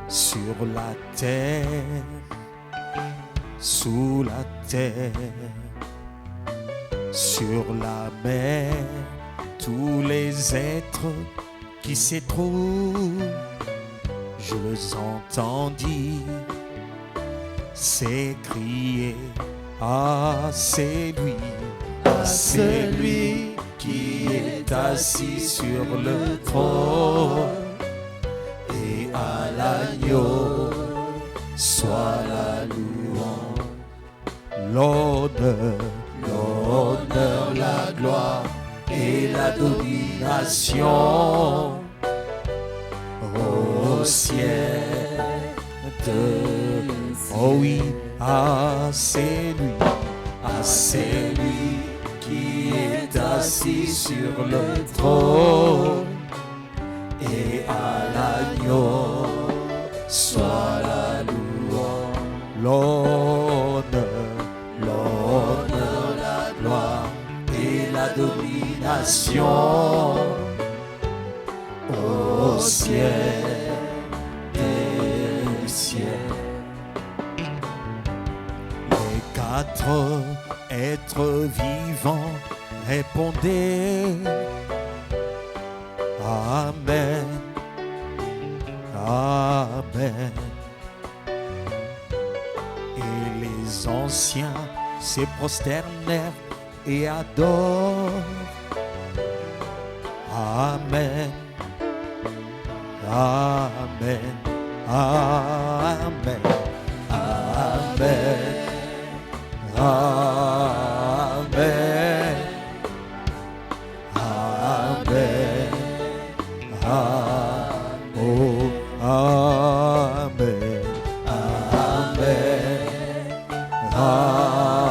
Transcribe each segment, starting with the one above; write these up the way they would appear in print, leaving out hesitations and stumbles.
sur la terre, sous la terre, sur la mer, tous les êtres qui s'y trouvent, je les entendis s'écrier, ah c'est lui qui est assis sur le trône, et à l'agneau soit la louange, l'honneur, la gloire et la domination au ciel. Oh oui, ah c'est lui qui est assis sur le trône, et à l'agneau soit la louange, l'honneur, la gloire et la domination au ciel des ciels. Les quatre êtres vivants répondaient Amen, Amen. Et les anciens se prosternèrent et adorent. Amen, Amen, Amen, Amen, Amen, Amen, oh, Amen, Amen, Amen,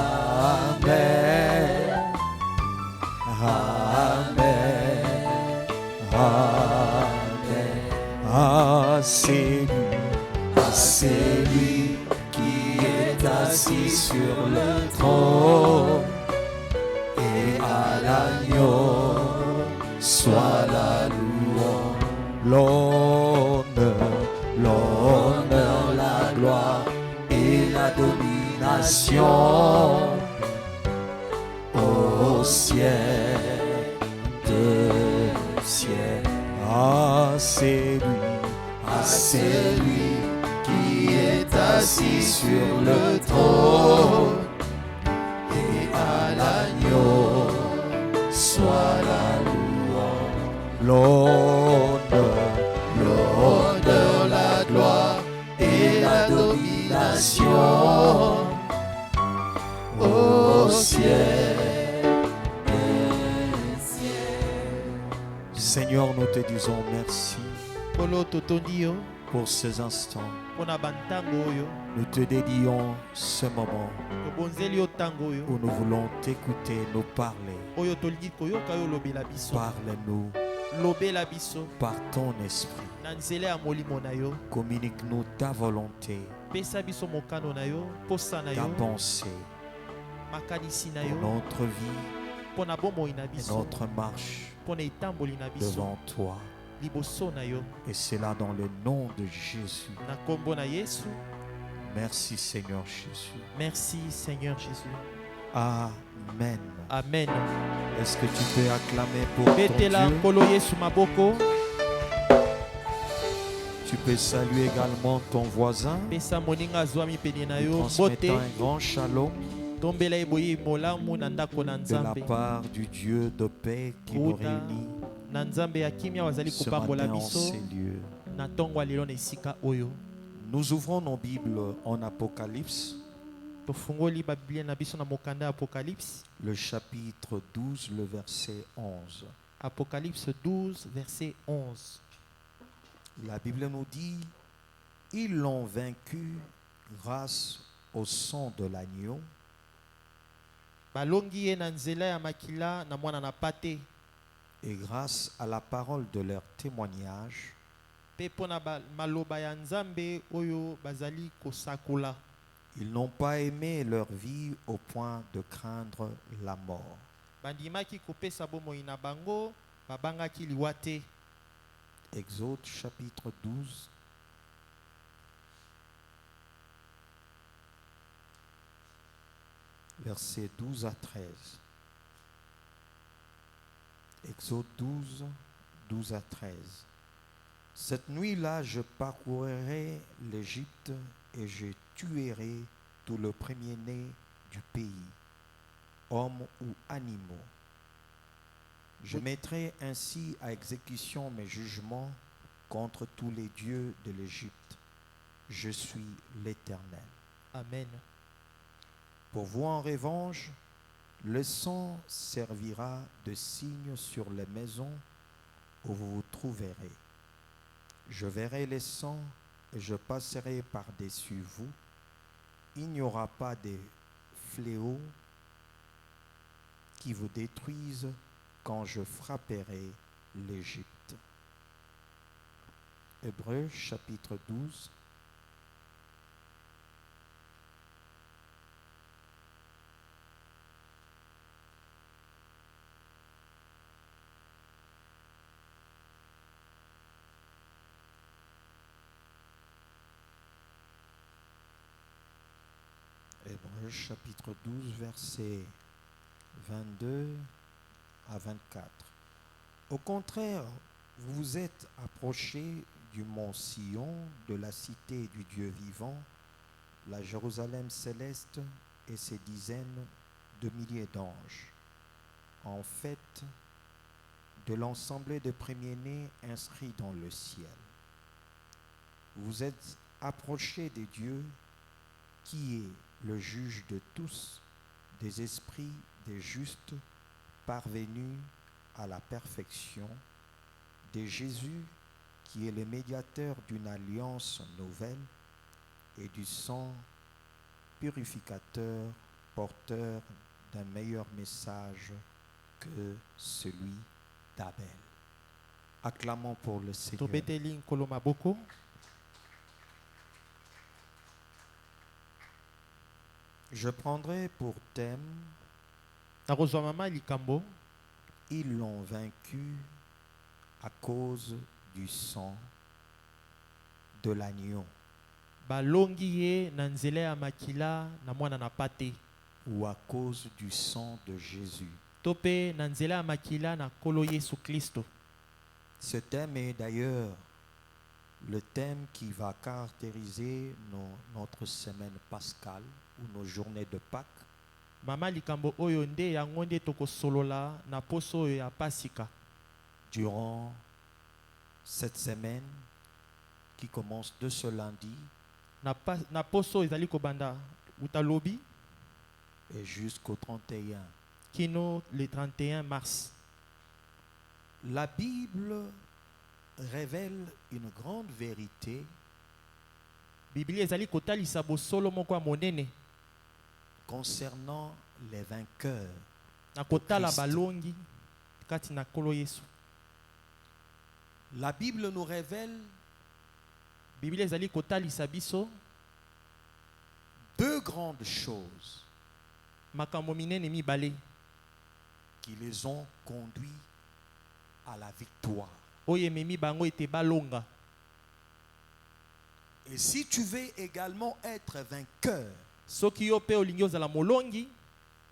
Amen, Amen. Ah, c'est lui qui est assis sur le trône, et à l'agneau soit la louange, l'honneur, la gloire et la domination au ciel de ciel. Ah, c'est lui qui est assis sur le trône, et à l'agneau soit la louange, l'honneur, la gloire et la domination au ciel. Seigneur, nous te disons merci pour ces instants. Nous te dédions ce moment où nous voulons t'écouter, nous parler. Parle-nous par ton esprit. Communique-nous ta volonté, ta pensée pour notre vie et notre marche devant toi. Et c'est là dans le nom de Jésus. Merci Seigneur Jésus. Merci Seigneur Jésus. Amen. Amen. Est-ce que tu peux acclamer pour ton Dieu? Tu peux saluer également ton voisin en transmettant un grand shalom de la part du Dieu de paix qui nous réunit ce matin en ces lieux. Nous ouvrons nos Bibles en Apocalypse, le chapitre 12, le verset 11. Apocalypse 12, verset 11. La Bible nous dit, ils l'ont vaincu grâce au sang de l'agneau et grâce à la parole de leur témoignage. Ils n'ont pas aimé leur vie au point de craindre la mort. Exode chapitre 12, versets 12 à 13. Exode 12, 12 à 13. Cette nuit-là, je parcourrai l'Égypte et je tuerai tout le premier-né du pays, hommes ou animaux. Je mettrai ainsi à exécution mes jugements contre tous les dieux de l'Égypte. Je suis l'Éternel. Amen. Pour vous en revanche, le sang servira de signe sur les maisons où vous vous trouverez. Je verrai le sang et je passerai par-dessus vous. Il n'y aura pas de fléaux qui vous détruisent quand je frapperai l'Égypte. Hébreux chapitre 12. Hébreux chapitre 12, versets 22 à 24. Au contraire, vous vous êtes approchés du mont Sion, de la cité du Dieu vivant, la Jérusalem céleste et ses dizaines de milliers d'anges. En fait, de l'ensemble des premiers-nés inscrits dans le ciel. Vous êtes approchés de Dieu qui est le juge de tous, des esprits des justes parvenus à la perfection, de Jésus qui est le médiateur d'une alliance nouvelle et du sang purificateur, porteur d'un meilleur message que celui d'Abel. Acclamons pour le Seigneur. Tobeteli nkolo maboko. Je prendrai pour thème, Nakozwa mama likambo. ils l'ont vaincu à cause du sang de l'agneau. Balongi ye na nzela ya makila na mwana na pate. Ou à cause du sang de Jésus. Tope na nzela ya makila na kolo Yesu Kristo. Ce thème est d'ailleurs le thème qui va caractériser notre semaine pascale ou nos journées de Pâques. Mama likambo oyo nde yango nde tokosolola na poso oyo ya pasika. Durant cette semaine qui commence de ce lundi Na poso ezali kobanda utalobi et jusqu'au 31. kino le 31 mars. La Bible révèle une grande vérité Biblia ezali kotalisa bosolo moko ya monene concernant les vainqueurs. na kotala Christ. balongi kati na kolo Yesu. La Bible nous révèle Biblia ezali kotalisa biso deux grandes choses makambo minene mibale qui les ont conduits à la victoire. oyo ememi bango ete balonga. Et si tu veux également être vainqueur Soki yo pe olingi ozala molongi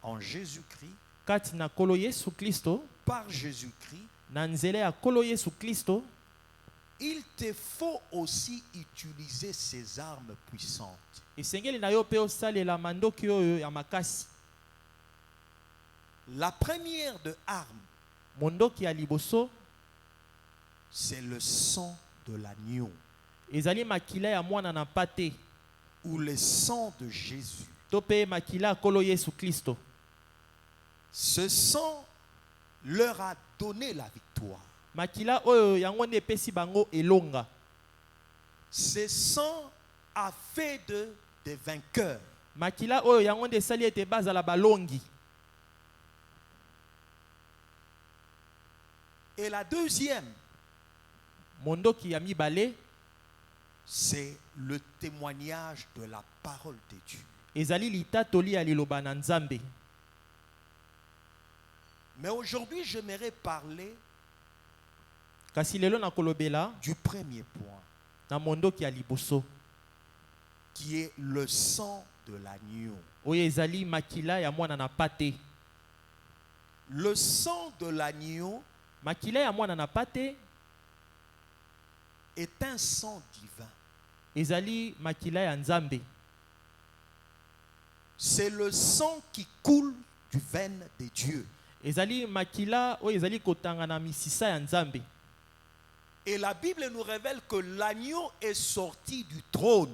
en Jésus-Christ, kati na kolo Yesu Kristo, par Jésus-Christ, na nzela ya kolo Yesu Kristo, il te faut aussi utiliser ces armes puissantes. esengeli na yo pe osalela mandoki oyo ya makasi. La première de armes, Mondoki ya liboso c'est le sang de l'agneau ezali makila ya mwana na pate ou le sang de Jésus. to pe makila ya kolo Yesu Kristo. Ce sang leur a donné la victoire. Makila oyo yango nde epesi bango elonga. Ce sang a fait des vainqueurs. Makila oyo yango nde esali ete bazala balongi. Et la deuxième, Mondoki ya mibale c'est le témoignage de la parole de Dieu. ezali litatoli ya liloba na Nzambe. Mais aujourd'hui, j'aimerais parler Kasi lelo na kolobela du premier point, na mondoki ya liboso qui est le sang de l'agneau. oyo ezali makila ya mwana na pate. Le sang de l'agneau Makila ya mwana na pate est un sang divin. ezali makila ya Nzambe. C'est le sang qui coule du veine de Dieu. Ezali makila oyo ezali kotanga na misisa ya Nzambe. Et la Bible nous révèle que l'agneau est sorti du trône.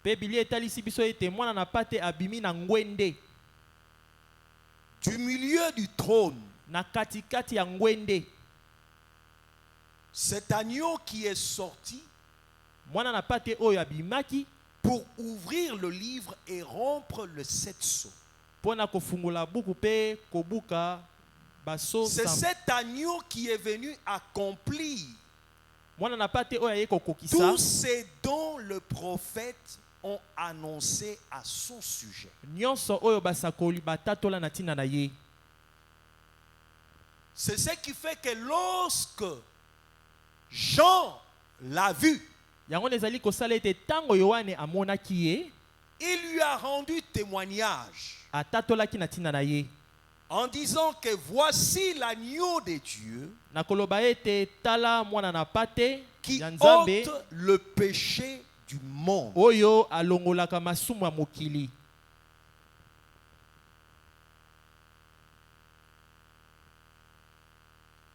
Pe Biblia etalisi biso ete mwana na pate abimi na ngwende. Du milieu du trône. Na katikati ya ngwende. Cet agneau qui est sorti Mwana na pate oyo abimaki pour ouvrir le livre et rompre le 7 sceaux. pona kofungula buku pe kobuka baso. C'est cet agneau qui est venu accomplir Mwana na pate oyo aye kokokisa tout ce dont le prophète ont annoncé à son sujet. nyonso oyo basakoli batatola na tina na ye. C'est ce qui fait que lorsque Jean l'a vu, Yango nezali kosala ete tango Yohane amonaki ye, il lui a rendu témoignage atatolaki na tina na ye en disant que voici l'agneau de Dieu na koloba ete tala mwana na pate qui ya Nzambe ôte le péché du monde. oyo alongolaka masumu ya mokili.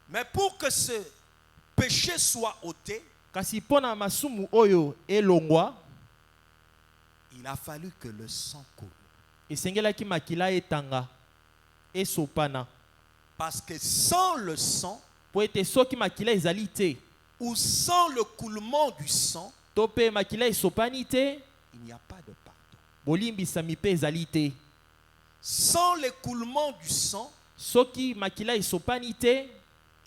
Mais pour que ce péché soit ôté, Kasi pona masumu oyo elongwa, il a fallu que le sang coule. esengelaki makila etanga esopana. Parce que sans le sang, Po ete soki makila ezali te ou sans le coulement du sang, to pe makila esopani te, il n'y a pas de pardon. bolimbisami pe ezali te. Sans l'écoulement du sang, Soki makila esopani te,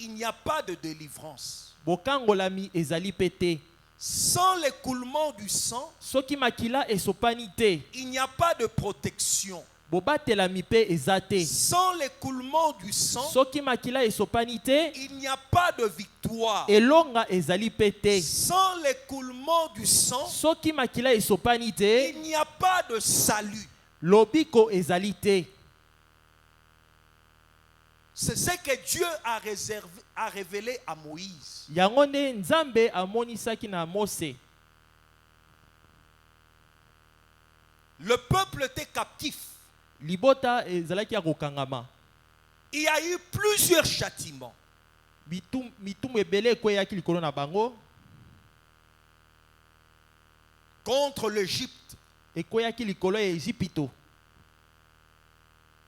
il n'y a pas de délivrance. bokangolami ezali pe te. Sans l'écoulement du sang, Soki makila esopani te, il n'y a pas de protection. bobatelami pe eza te. Sans l'écoulement du sang, Soki makila esopani te, il n'y a pas de victoire. elonga ezali pe te. Sans l'écoulement du sang, Soki makila esopani te, il n'y a pas de salut. lobiko ezali te. C'est ce que Dieu a révélé à Moïse. Yango nde Nzambe amonisaki na Mose. Le peuple était captif. Libota ezalaki ya kokangama. Il y a eu plusieurs châtiments. Mitumu ebele ekweyaki likolo na bango. Contre l'Égypte. Ekweyaki likolo ya Ejipito.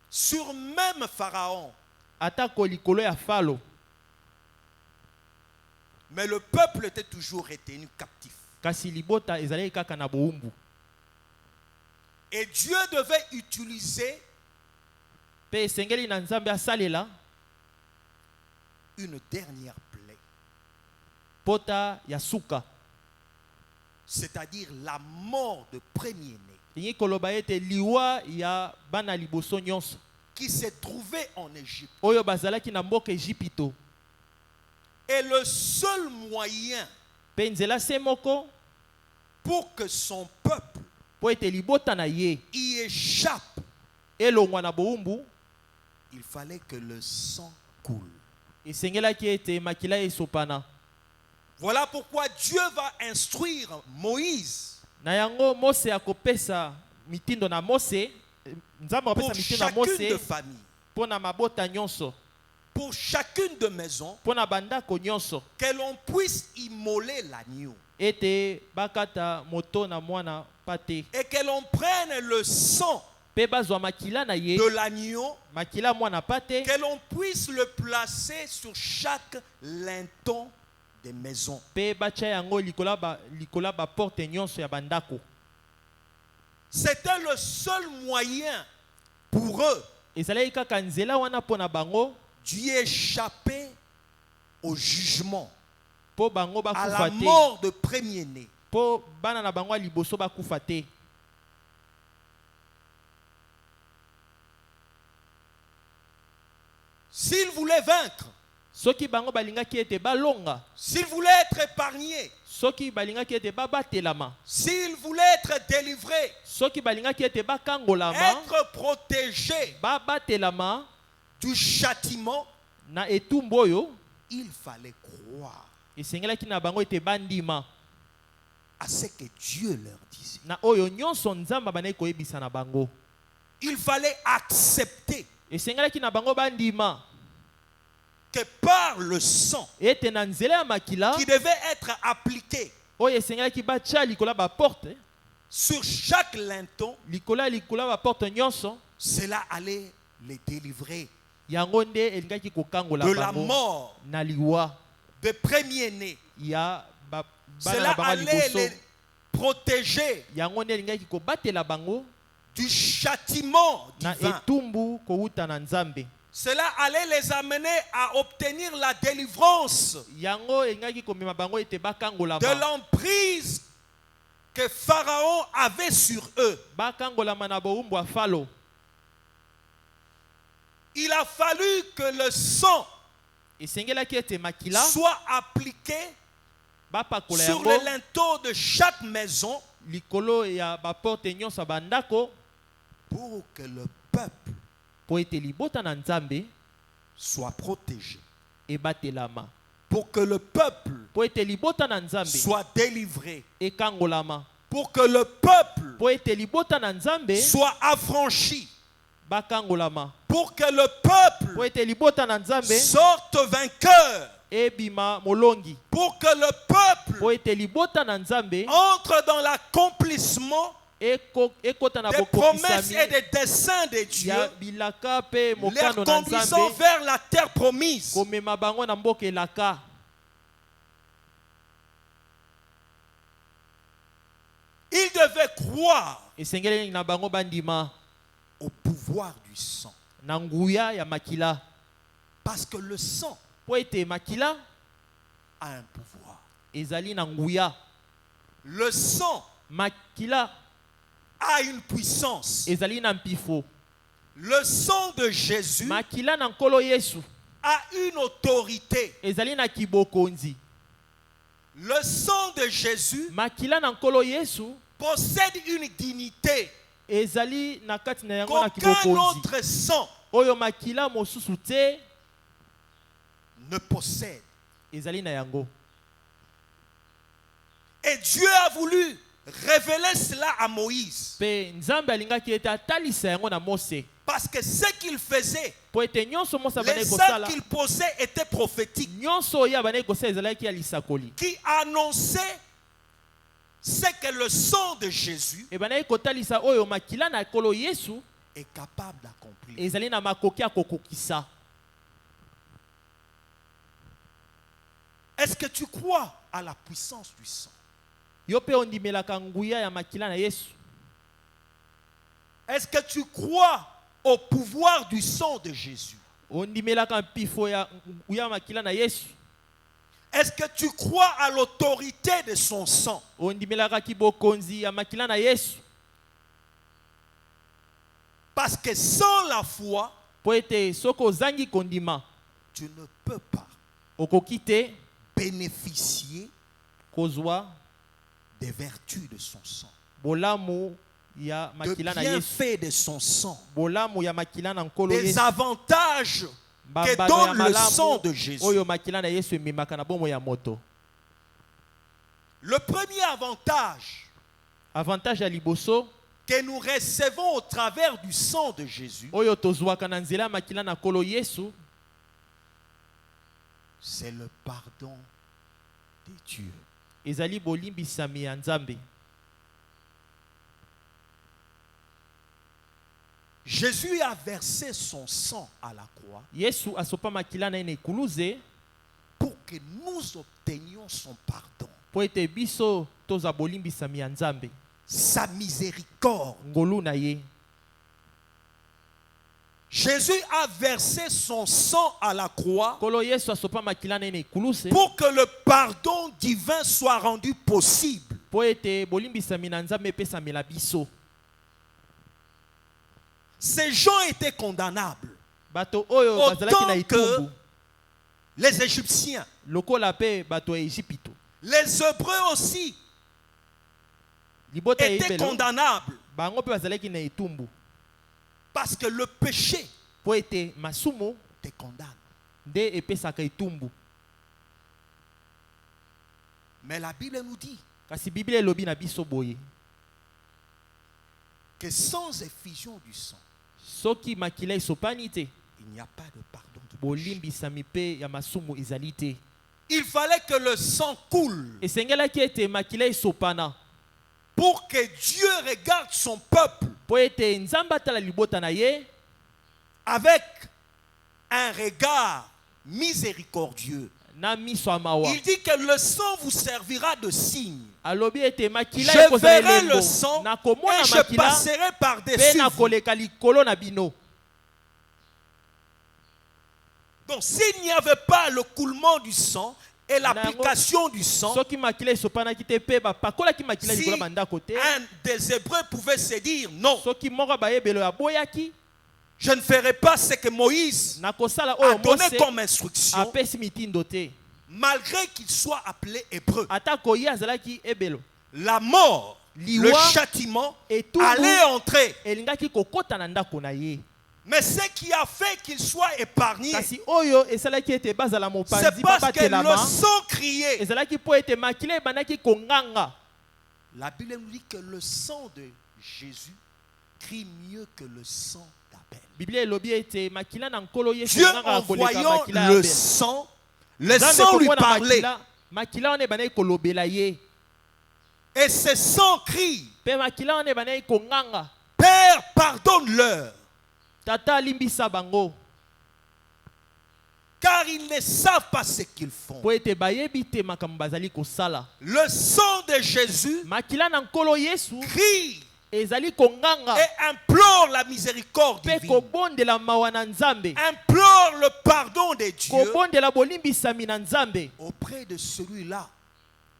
Sur même Pharaon. Atako likolo ya Falo. Mais le peuple était toujours retenu captif. Kasi libota ezalaki kaka na boumbu. Et Dieu devait utiliser Pe esengeli na Nzambe asalela une dernière plaie. pota ya suka. C'est-à-dire la mort de premier-né. Tingi koloba ete liwa ya bana liboso nyonso. Qui s'est trouvé en Égypte. Oyo bazalaki na mboka Ejipito. Et le seul moyen Pe nzela se moko pour que son peuple po ete libota na ye y échappe, elongwa na boumbu, il fallait que le sang coule. esengelaki ete makila esopana. Voilà pourquoi Dieu va instruire Moïse Na yango Mose akopesa mitindo na Mose, Nzambe pour akopesa mitindo na chacune de Mose famille, pona mabota nyonso, pour chacune de maison, pona bandako nyonso, que l'on puisse immoler l'agneau ete bakata moto na mwana pate. et que l'on prenne le sang Pe bazwa makila na ye, de l'agneau, makila mwana pate, que l'on puisse le placer sur chaque linteau des maisons. pe bacha yango likola ba porte nyonso ya bandako. C'était le seul moyen pour eux Ezalaki kaka nzela wana pona bango d'y échapper au jugement, po bango à la bakufa te, mort de premier-né. po bana na bango liboso bakufa te. S'ils voulaient vaincre, soki bango balingaki ete balonga, s'ils voulaient être épargnés, soki balingaki ete babatelama, s'ils voulaient être délivrés, soki balingaki ete bakangolama, être protégés babatelama du châtiment, na etumbu oyo, il fallait croire esengelaki na bango ete bandima à ce que Dieu leur disait. na oyo nyonso nzamba banai koyebisa na bango. Il fallait accepter Esengelaki na bango bandima que par le sang ete na nzela ya makila qui devait être appliqué oyo esengelaki batya likola baporte, sur chaque linteau, likola baporte nyonso, cela allait les délivrer yango nde elingaki kokangola de la bango mort na liwa de premier-né. ya bana Cela na bango allait liboso. les protéger Yango nde elingaki kobatela bango du châtiment na divin. etumbu kowuta na Nzambe. Cela allait les amener à obtenir la délivrance Yango elingaki komema bango ete de bakangolama, l'emprise que Pharaon avait sur eux. bakangolama na bowumbu ya Falo. Il a fallu que le sang Esengelaki ete makila soit appliqué bapakola sur yango les linteaux de chaque maison likolo ya baporte nyonso ya bandako pour que le peuple po ete libota na Nzambe soit protégé, ebatelama, pour que le peuple po ete libota na Nzambe soit délivré, ekangolama, pour que le peuple po ete libota na Nzambe soit affranchi, bakangolama, pour que le peuple po ete libota na Nzambe sorte vainqueur, ebima molongi, pour que le peuple po ete libota na Nzambe entre dans l'accomplissement ekota na des promesses bokokisami et des desseins de Dieu, ya bilaka pe les mokano na conduisant Nzambe vers la terre promise. komema bango na mboka elaka. Ils devaient croire Esengeli na bango bandima au pouvoir du sang. na nguya ya makila, Parce que le sang po ete makila a un pouvoir. ezali na nguya, Le sang makila a une puissance. ezali na mpifo, Le sang de Jésus makila na nkolo Yesu a une autorité. ezali na kibokonzi, Le sang de Jésus makila na nkolo Yesu possède une dignité ezali na kati na yango na qu'aucun kibokonzi autre sang oyo makila mosusu te ne possède. ezali na yango. Et Dieu a voulu révéler cela à Moïse. Pe Nzambe alingaki ete atalisa yango na Mose Parce que ce qu'il faisait, po ete nyonso Mose abanaki les kosala, actes qu'il posait étaient prophétiques, nyonso oyo abanaki kosala ezalaki ya lisakoli, qui annonçaient ce que le sang de Jésus ebanaki kotalisa oyo makila na nkolo Yesu est capable d'accomplir. ezali na makoki ya kokokisa. Est-ce que tu crois à la puissance du sang? Yo pe ondimelaka nguya ya makila na Yesu. Est-ce que tu crois au pouvoir du sang de Jésus? Ondimelaka mpifo ya nguya makila na Yesu. Est-ce que tu crois à l'autorité de son sang? Ondimelaka kibokonzi ya makila na Yesu. Parce que sans la foi, Po ete soko ozangi kondima tu ne peux pas okoki te bénéficier kozwa des vertus de son sang, bolamu ya de makila na Yesu, bienfaits de son sang, bolamu ya makila na nkolo des Yesu, avantages que bambano ya donne le malamu sang de Jésus. oyo makila na Yesu ememaka na bomo ya moto. Le premier avantage Avantage ya liboso que nous recevons au travers du sang de Jésus, oyo tozwaka na nzela ya makila na nkolo Yesu, c'est le pardon de Dieu. ezali bolimbisami ya Nzambe. Jésus a versé son sang à la croix Yesu asopa makila na ye na ekuluze pour que nous obtenions son pardon, po ete biso toza bolimbisami ya Nzambe, sa miséricorde. ngolu na ye. Jésus a versé son sang à la croix Nkolo Yesu asopa makila na ye na ekuluze pour que le pardon divin soit rendu possible. po ete bolimbisami na Nzambe epesamela biso. Ces gens étaient condamnables Bato oyo bazalaki na autant que etumbu les Égyptiens. lokola pe bato ya Ejipito. Les Hébreux aussi Libota ya étaient ebelo condamnables bango pe bazalaki na etumbu parce que le péché po ete masumu te condamne. nde epesaka etumbu. Mais la Bible nous dit Kasi Biblia elobi na biso boye que sans effusion du sang, soki makila esopani te il n'y a pas de pardon du péché. bolimbisami pe ya masumu ezali te. Il fallait que le sang coule Esengelaki ete makila esopana pour que Dieu regarde son peuple po ete nzambe atala libota na ye avec un regard miséricordieux. na miso ya mawa. Il dit que le sang vous servira de signe. Alobi ete makila Je ekozala verrai elembo le sang na komona et je makila passerai pe par-dessus na vous. koleka likolo na bino. Donc s'il n'y avait pas le coulement du sang et l'application du sang, Soki makila esopanaki te pe bapakolaki makila si likolo bandako te. un des Hébreux pouvait se dire non, Soki moko bayebelo ya boyaki je ne ferai pas ce que Moïse na kosala a oyo donné Mose comme instruction, apesi mitindo te. malgré qu'il soit appelé hébreu. Atako ye azalaki ebelo. La mort, Liwa, le châtiment etumbu, allait entrer. elingaki kokota na ndako na ye. Mais ce qui a fait qu'il soit épargné, Kasi oyo esalaki ete bazala c'est mopanzi parce que le babatelama sang criait. ezalaki po ete makila ebandaki konganga. La Bible nous dit que le sang de Jésus crie mieux que le sang d'Abel. Biblia elobi ete makila na nkolo Yesu Dieu nganga koleka envoyant makila ya le Abel. sang, le Nzambe sang lui komona parlait. makila wana ebandaki kolobela ye. Et ce sang crie, Pe makila wana ebandaki konganga. Père, pardonne-leur, Tata limbisa bango car ils ne savent pas ce qu'ils font. po ete bayebi te makambo bazali kosala. Le sang de Jésus Makila na nkolo Yesu crie ezali konganga et implore la miséricorde pe divine, kobondela mawa na Nzambe, implore le pardon de Dieu kobondela bolimbisami na Nzambe auprès de celui-là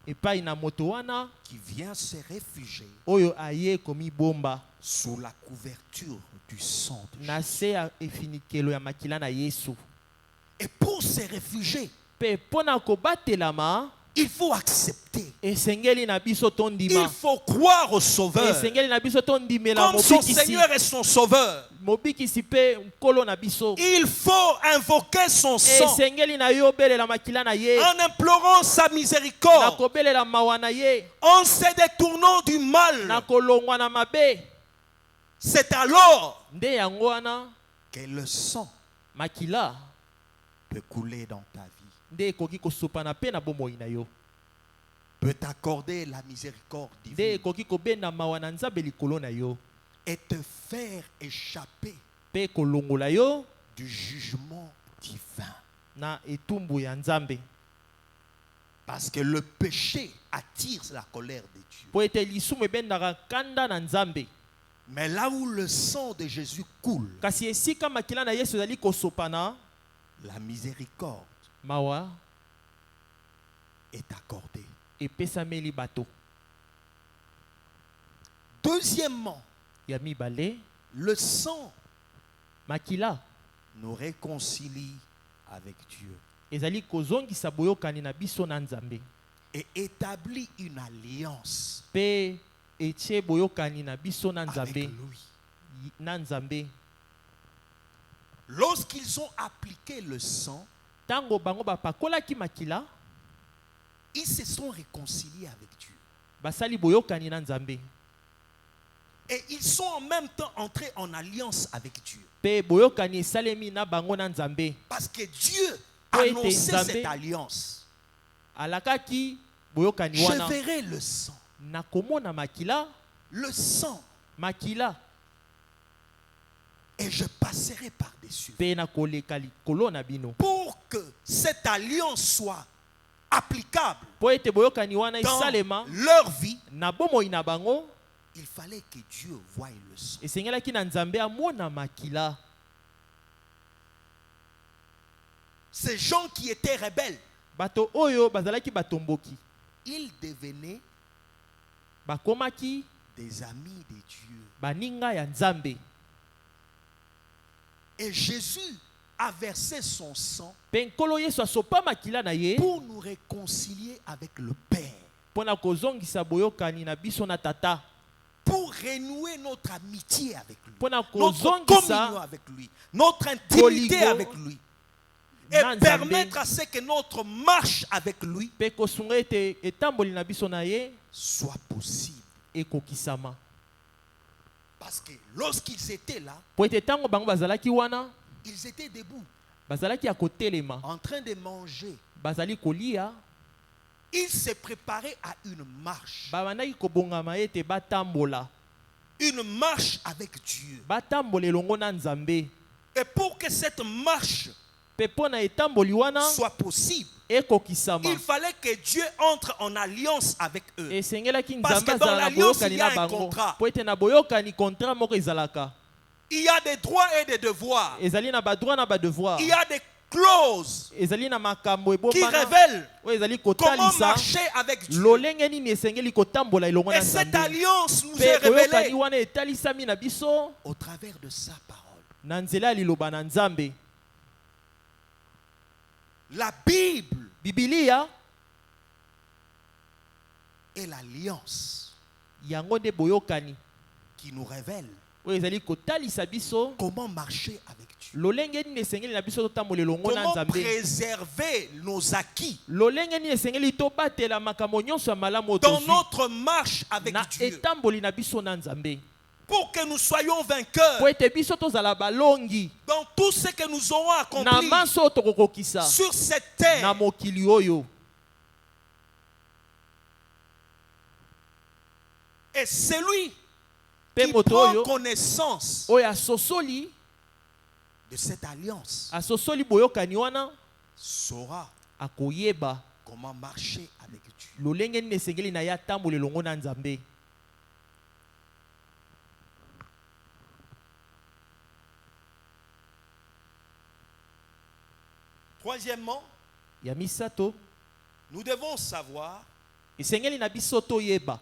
epai na moto wana qui vient se réfugier oyo aye komibomba sous la couverture du sang de na Jésus. se ya efinikelo ya makila na Yesu. Et pour se réfugier, Pe pona kobatelama il faut accepter. esengeli na biso Il tondima, faut croire au Sauveur esengeli na biso tondimela comme son mobikisi, Seigneur et son Sauveur. mobikisi pe nkolo na biso. Il faut invoquer son sang Esengeli na yo obelela makila na ye, en implorant sa na miséricorde, kobelela mawa na ye, en se détournant du na mal. kolongwa na mabe. C'est alors Nde yango wana que le sang makila peut couler dans ta vie, nde ekoki kosopana pe na bomoi na yo, peut t'accorder la miséricorde nde divine ekoki kobenda mawa na Nzambe likolo na yo et te faire échapper pe kolongola yo du jugement divin. na etumbu ya Nzambe. Parce que le péché attire la colère de Dieu. Po ete lisumu ebendaka kanda na Nzambe. Mais là où le sang de Jésus coule, Kasi esika makila na Yesu ezali kosopana, la miséricorde mawa est accordée. epesameli bato. Deuxièmement, Ya mibale, le sang makila nous réconcilie avec Dieu ezali kozongisa boyokani na biso na Nzambe et établit une alliance pe etie boyokani na biso na avec Nzambe lui. na Nzambe. Lorsqu'ils ont appliqué le sang, Tango bango bapakolaki makila, ils se sont réconciliés avec Dieu. basali boyokani na Nzambe. Et ils sont en même temps entrés en alliance avec Dieu. Pe boyokani esalemi na bango na Nzambe. Parce que Dieu Toi, annonçait t'es Nzambe. cette alliance. Alakaki boyokani Je wana verrai le sang. na komona makila, Le sang. makila Et je passerai par-dessus. pe na koleka likolo na bino. Pour que cette alliance soit applicable Po ete boyokani wana dans esalema leur vie, na bomoi na bango, il fallait que Dieu voie le sang. esengelaki na Nzambe amona makila. Ces gens qui étaient rebelles, Bato oyo bazalaki batomboki, ils devenaient bakomaki des amis de Dieu. baninga ya Nzambe. Et Jésus a versé son sang Pe nkolo Yesu asopa makila na ye pour nous réconcilier avec le Père, pona kozongisa boyokani na biso na tata, pour renouer notre amitié avec lui, pona notre communion kozongisa avec lui, notre intimité Koligo avec lui, et na permettre à ce que notre marche avec lui pe kosunga ete etamboli na biso na ye soit possible. ekokisama. Parce que lorsqu'ils étaient là, Po ete tango bango bazalaki wana, ils étaient debout, bazalaki ya kotelema, en train de manger. bazali kolia, Ils se préparaient à une marche. babandaki kobongama ete batambola, Une marche avec Dieu. batambola elongo na Nzambe. Et pour que cette marche Pe pona etamboli wana soit possible, ekokisama, il fallait que Dieu entre en alliance avec eux. esengelaki Parce Nzambe que dans azala na l'alliance, boyokani il y a na un bango. contrat. Po ete na boyokani contrat moko ezalaka. Il y a des droits et des devoirs. Ezali na badroit na badevoir. Il y a des clauses Ezali na makambo qui ebombana révèlent oyo ezali comment kotalisa marcher avec Dieu. lolenge nini esengeli kotambola elongo na Et cette Nzambe. alliance nous est Pe boyokani révélée wana etalisami na biso au travers de sa parole. na nzela ya liloba na Nzambe. La Bible Bibilia est l'alliance yango nde boyokani qui nous révèle oyo ezali kotalisa biso comment marcher avec Dieu. lolenge nini esengeli na biso totambola elongo na Comment Nzambe. préserver nos acquis Lolenge nini esengeli tobatela makambo nyonso ya malamu dans tozwi notre marche avec na Dieu. etamboli na biso na Nzambe. Pour que nous soyons vainqueurs Po ete biso tozala balongi dans tout ce que nous aurons na accompli manso oyo tokokokisa sur cette na terre. mokili oyo. Et celui Pe qui moto prend oyo connaissance oyo asosoli de cette alliance asosoli boyokani wana saura akoyeba comment marcher avec Dieu. lolenge nini esengeli na ye atambola elongo na Nzambe. Troisièmement, Ya misato nous devons savoir esengeli na biso toyeba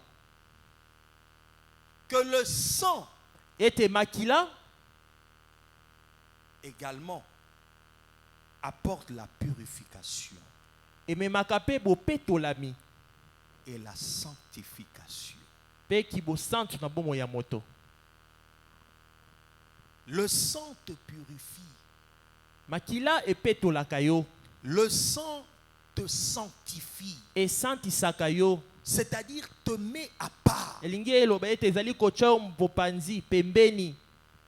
que le sang ete makila également apporte la purification ememaka mpe bopetolami et la sanctification. mpe kibosantu na bomoi ya moto. Le sang te purifie. Makila epetolaka yo, Le sang te sanctifie. esantisaka yo, C'est-à-dire te met à part. elingi eloba ete ezali kotia yo bopanzi pembeni.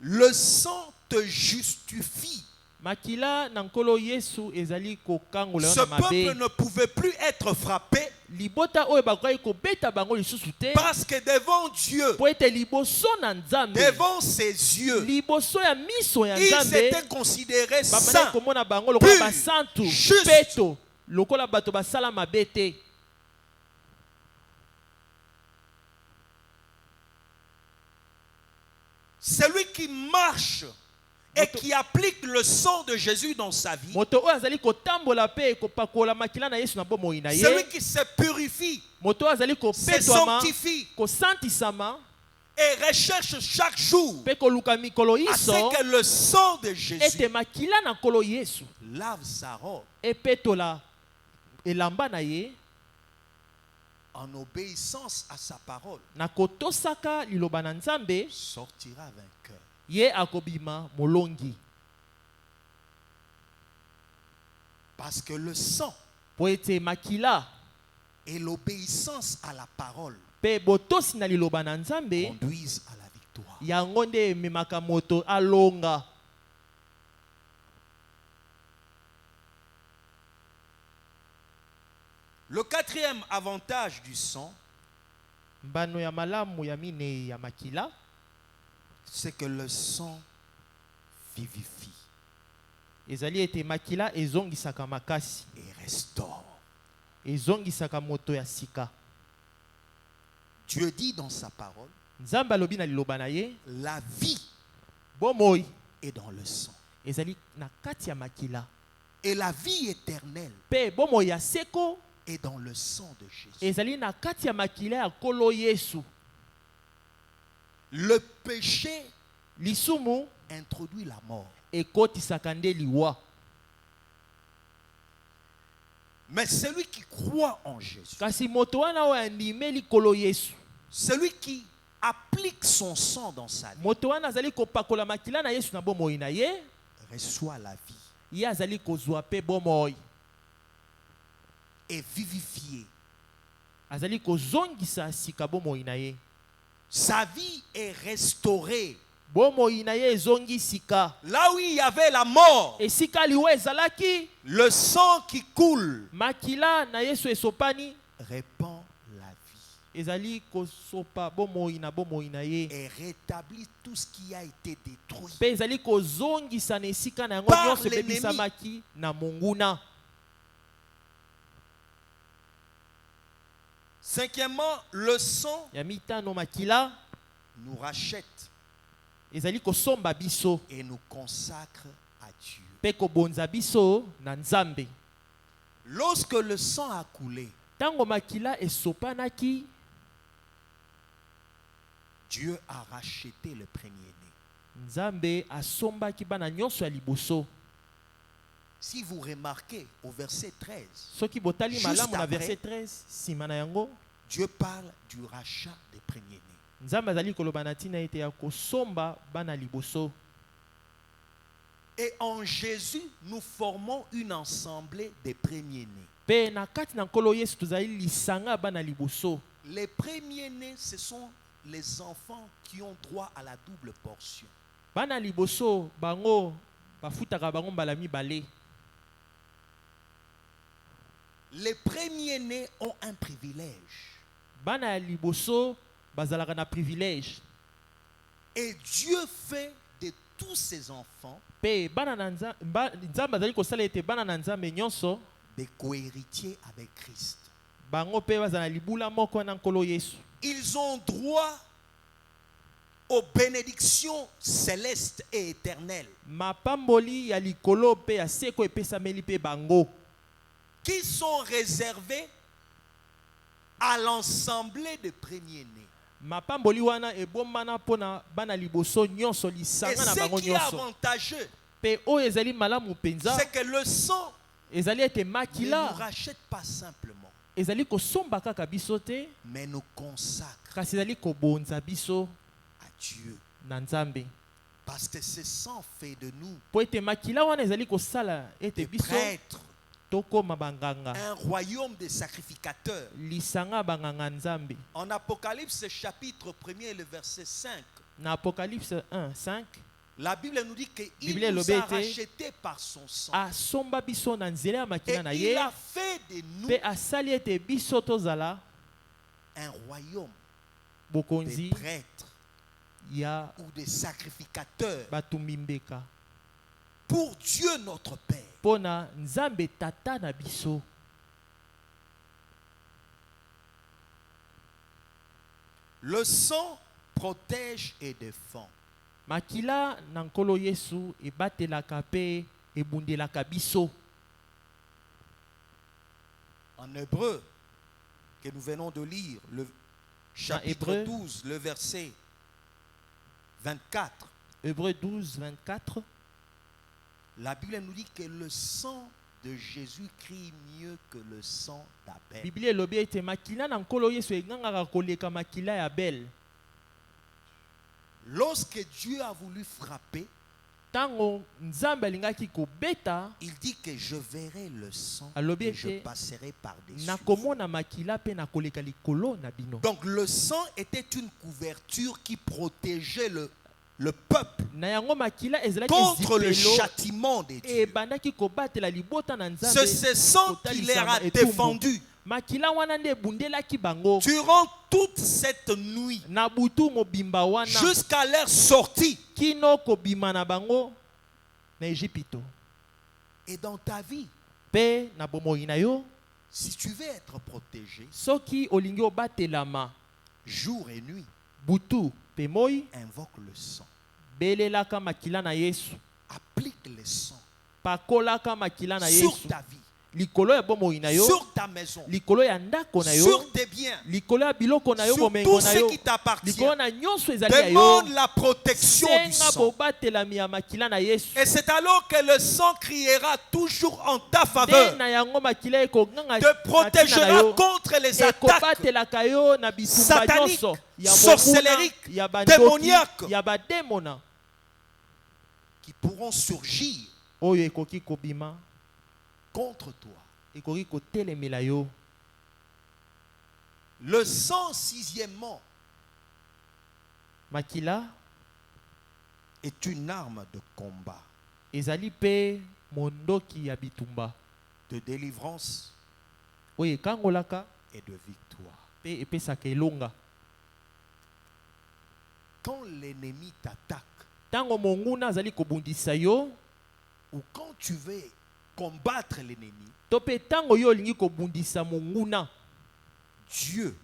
Le sang te justifie. Makila na nkolo Yesu ezali kokangola yo Ce na mabe. peuple ne pouvait plus être frappé Libota oyo bakoki kobeta bango lisusu te parce que devant Dieu, po ete liboso na Nzambe, devant ses yeux, liboso ya miso ya ils Nzambe, étaient considérés babanda saints, komona bango lokola purs, basantu justes. peto lokola bato basala mabe te. Celui qui marche et qui applique le sang de Jésus dans sa vie, Moto oyo azali kotambola pe kopakola makila na Yesu na bomoi na ye, celui qui se purifie, moto oyo azali se kopetwama sanctifie kosantisama et recherche chaque jour pe koluka mikolo à iso ce que le sang de ete Jésus makila na nkolo Yesu lave sa robe epetola elamba na ye en obéissance à sa parole, na kotosaka liloba na Nzambe, sortira vainqueur. ye akobima molongi. Parce que le sang Po ete makila et l'obéissance à la parole pe botosi na liloba na Nzambe conduisent à la victoire. yango nde ememaka moto alonga. Le quatrième avantage du sang, Mbano ya malamu ya mine ya makila, c'est que le sang vivifie ezali ete makila ezongisaka makasi, et restaure. ezongisaka moto ya sika. Dieu dit dans sa parole, Nzambe alobi na liloba na ye, la vie bomoi est dans le sang. ezali na kati ya makila, Et la vie éternelle pe bomoi ya seko est dans le sang de Jésus. ezali na kati ya makila ya nkolo Yesu. Le péché Lisumu introduit la mort. ekotisaka nde liwa. Mais celui qui croit en Jésus, Kasi moto wana oyo andime likolo Yesu, celui qui applique son sang dans sa vie, moto wana azali kopakola makila na Yesu na bomoi na ye, reçoit la vie ye azali kozwa pe bomoi, et vivifié. azali kozongisa sika bomoi na ye. Sa vie est restaurée. Bomoi na ye ezongi sika. Là où il y avait la mort, Esika liwa ezalaki, le sang qui coule makila na Yesu esopani, répand la vie ezali kosopa bomoi na ye. et rétablit tout ce qui a été détruit Pe ezali kozongisa na esika na yango par nyonso l'ennemi. ebebisamaki na monguna. Cinquièmement, le sang Ya mitano makila nous rachète ezali kosomba biso et nous consacre à Dieu. pe kobonza biso na Nzambe. Lorsque le sang a coulé, Tango makila esopanaki, Dieu a racheté le premier-né. Nzambe asombaki bana nyonso ya liboso. Si vous remarquez au verset 13, Soki botali Juste malamu na après, verset 13, sima na yango, Dieu parle du rachat des premiers-nés. Nzambe azali koloba na tina ete ya kosomba bana liboso. Et en Jésus, nous formons une assemblée des premiers-nés. Pe na kati na nkolo Yesu tozali lisanga bana liboso. Les premiers-nés, ce sont les enfants qui ont droit à la double portion. Bana liboso bango bafutaka bango mbala mibale. Les premiers-nés ont un privilège. Bana ya liboso bazalaka na privilège. Et Dieu fait de tous ses enfants Pe bana na Nzambe azali kosala ete bana na Nzambe nyonso des cohéritiers avec Christ. bango pe bazala libula moko na nkolo Yesu. Ils ont droit aux bénédictions célestes et éternelles Mapamboli ya likolo pe ya seko epesameli pe bango qui sont réservées à l'assemblée des premiers-nés. mapamboli wana ebombana pona bana liboso nyonso Et lisanga na ce bango qui est nyonso. avantageux, Pe oyo ezali malamu penza c'est que le sang ezali ete ne nous makila rachète pas simplement, ezali kosomba kaka biso te, mais nous consacre kasi ezali kobonza biso à Dieu. na Nzambe. Parce que ce sang fait de nous Po ete makila wana ezali kosala ete des biso prêtres, tokoma banganga, un royaume de sacrificateurs. lisanga banganga Nzambe. En Apocalypse chapitre 1er, le verset 5, Na Apocalypse 1, 5, la Bible nous dit qu'il Bible nous a lobete. rachetés par son sang. asomba biso na nzela ya Et makila na il ye, a fait de nous pe asali ete biso tozala un royaume des bokonzi prêtres ya ou des sacrificateurs batumbi mbeka pour Dieu notre Père. pona Nzambe tata na biso. Le sang protège et défend. Makila na nkolo Yesu ebatelaka pe ebundelaka biso. En hébreu, que nous venons de lire, le chapitre Hébreu. 12, le verset 24, Hébreux 12, 24. la Bible nous dit que le sang de Jésus crie mieux que le sang d'Abel. Biblia elobi ete makila na nkolo Yesu engangaka koleka makila ya Abel. Lorsque Dieu a voulu frapper, Tango Nzambe alingaki kobeta, il dit que je verrai le sang alobi et je ete passerai par-dessus. nakomona makila pe nakoleka likolo na bino. Donc le sang était une couverture qui protégeait le peuple Na yango makila ezalaki contre le zipelo châtiment de Dieu. ebandaki kobatela libota na Nzambe. C'est ce sang qui les a défendus Makila wana nde ebundelaki bango durant toute cette nuit na butu mobimba wana jusqu'à leur sortie. kino kobima na bango na Ejipito. Et dans ta vie, Pe na bomoi na yo, si tu veux être protégé soki olingi obatelama jour et nuit, butu pe moi, invoque le sang. belelaka makila na Yesu, Applique le sang pakolaka makila na sur Yesu ta vie likolo ya bomoi na yo, sur ta maison, likolo ya ndako na yo, sur tes biens, likolo ya biloko na yo, sur bomengo tout na ce yo, qui t'appartient. likolo na nyonso ezali ya yo, Demande la protection du senga sang. bobatelami ya makila na Yesu. Et c'est alors que le sang criera toujours en ta Nde faveur, na yango makila ekonganga te protégera contre les attaques ekobatelaka yo na bitumba sataniques, nyonso ya sorcelleriques, ya bandoki, démoniaques ya bademona qui pourront surgir oyo ekoki kobima contre toi. ekoki kotelemela yo. Le sang, sixièmement, Makila est une arme de combat, ezali pe mondoki ya bitumba de délivrance oyo ekangolaka et de victoire. pe epesaka elonga. Quand l'ennemi t'attaque, Tango monguna azali kobundisa yo, ou quand tu veux combattre l'ennemi, to pe tango yo olingi kobundisa monguna, Dieu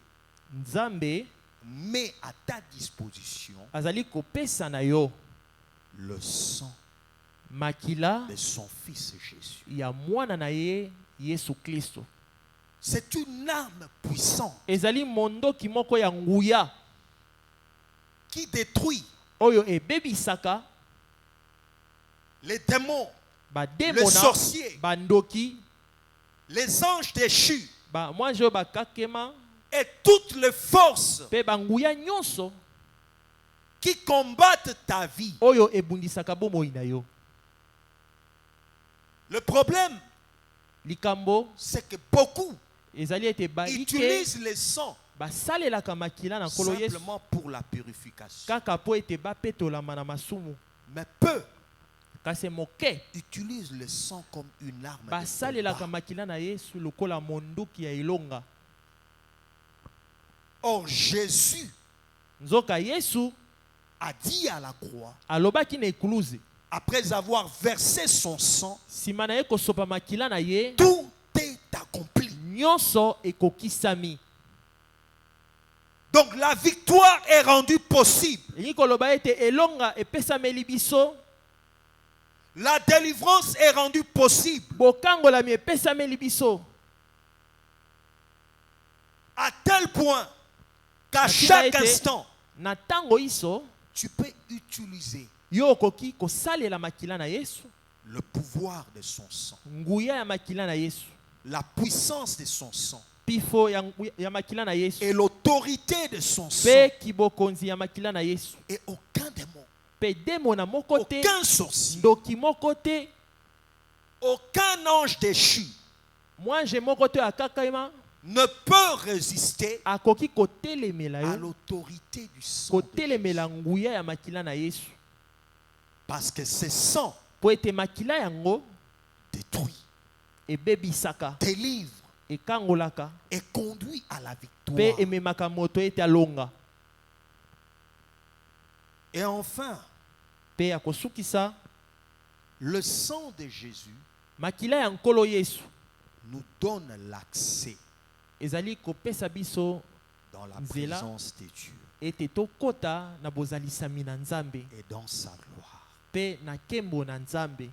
Nzambe met à ta disposition azali kopesa na yo le sang makila de son fils Jésus. ya mwana na ye Yesu Kristo. C'est une arme puissante Ezali mondoki moko ya nguya qui détruit oyo ebebisaka les démons, les bademona, sorciers, bandoki, les anges déchus mwanzo oyo bakakema et toutes les forces pe banguya nyonso qui combattent ta vie. oyo ebundisaka bomoi na yo. Le problème, Likambo c'est que beaucoup ezali ete baike utilisent le sang basalelaka makila na nkolo Yesu simplement pour la purification. kaka po ete bapetolama na masumu, Mais peu kasi moke utilisent le sang comme une arme de basalelaka combat. makila na Yesu lokola monduki ya elonga. Or, Jésus Nzoka Yesu a dit à la croix, alobaki na ekuluze après avoir versé son sang, nsima na ye kosopa makila na ye, tout est accompli. nyonso ekokisami. Donc la victoire est rendue possible. Elingi koloba ete elonga epesameli biso, La délivrance est rendue possible. bokangolami epesameli biso, À tel point qu'à Makila chaque ete instant, na tango iso tu peux utiliser yo okoki kosalela makila na Yesu, le pouvoir de son sang, nguya ya makila na Yesu, la puissance de son sang pifo ya makila na Yesu, et l'autorité de son sang. pe kibokonzi ya makila na Yesu, Et aucun démon, pe demona moko te, aucun sorcier, ndoki moko te, aucun ange déchu mwanje moko te akakama ne peut résister akoki kotelemela à yo, l'autorité du sang de kotelemela Jésus. nguya ya makila na Yesu, Parce que ce sang po ete makila yango détruit, ebebisaka, délivre ekangolaka, et conduit à la pe victoire. ememaka moto ete alonga, Et enfin, pe akosukisa. le sang de Jésus Makila ya nkolo Yesu nous donne l'accès ezali kopesa biso dans la Nzela. présence de Dieu ete tokota na bozalisami na Nzambe et dans sa gloire. pe na kembo na Nzambe.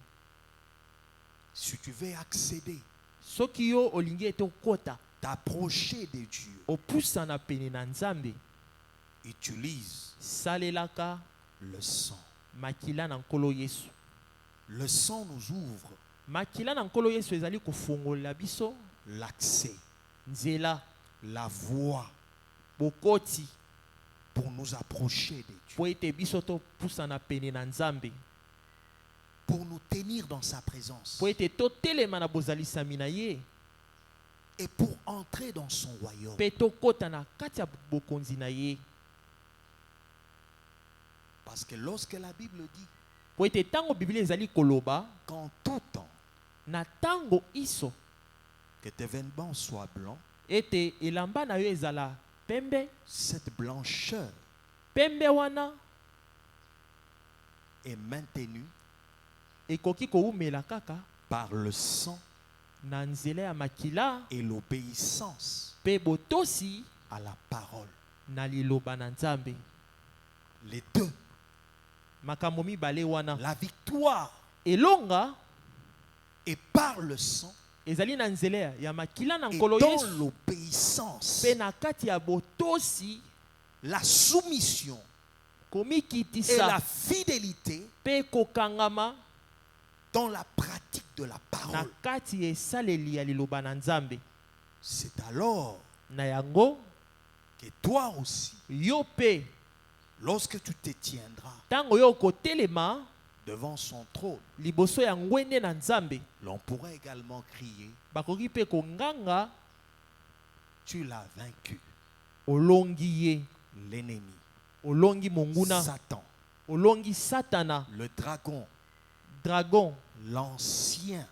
Si tu veux accéder, Soki yo olingi ete okota t'approcher de Dieu, opusana pene na Nzambe, utilise salelaka le sang. makila na nkolo Yesu. Le sang nous ouvre Makila na nkolo Yesu ezali kofongola biso l'accès, nzela, la voie bokoti pour nous approcher de Dieu, po ete biso topusana pene na Nzambe, pour nous tenir dans sa présence po ete totelema na bozalisami na ye, et pour entrer dans son royaume. pe tokota na kati ya bokonzi na ye. Parce que lorsque la Bible dit Po ete tango Biblia ezali koloba qu'en tout temps, na tango iso que tes vêtements soient blancs, ete elamba na yo ezala pembe, cette blancheur pembe wana est maintenue ekoki koumela kaka par le sang na nzela ya makila et l'obéissance pe botosi à la parole. na liloba na Nzambe. Les deux, Makambo mibale wana, la victoire elonga est par le sang ezali na nzela ya makila na Et nkolo dans Yesu l'obéissance, pe na kati ya botosi la soumission et la komikitisa fidélité pe kokangama dans la pratique de la na parole. kati ya esaleli ya liloba na Nzambe. C'est alors Na yango que toi aussi, yo pe lorsque tu te tiendras tango yo kotelema devant son trône, liboso ya ngwende na Nzambe, l'on pourrait également crier, bakoki pe konganga tu l'as vaincu, olongi ye, l'ennemi, olongi monguna, Satan, olongi satana, le dragon, l'ancien,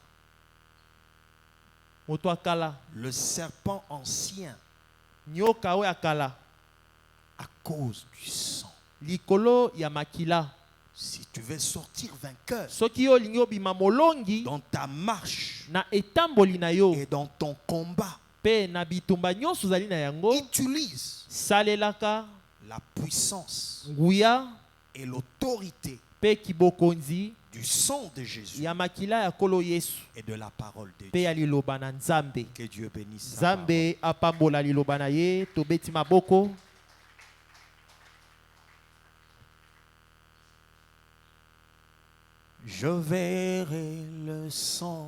moto akala, le serpent ancien, nyoka oyo akala, à cause du sang. likolo ya makila. Si tu veux sortir vainqueur Soki yo lingi obima molongi dans ta marche na etamboli na yo et dans ton combat, pe na bitumba nyonso zali na yango, utilise salelaka la puissance nguya et l'autorité pe kibokonzi du sang de Jésus ya makila ya kolo Yesu et de la parole de pe Dieu. ya liloba na Nzambe. Que Dieu bénisse sa parole. Nzambe apambola liloba na ye, tobeti maboko. Je verrai le sang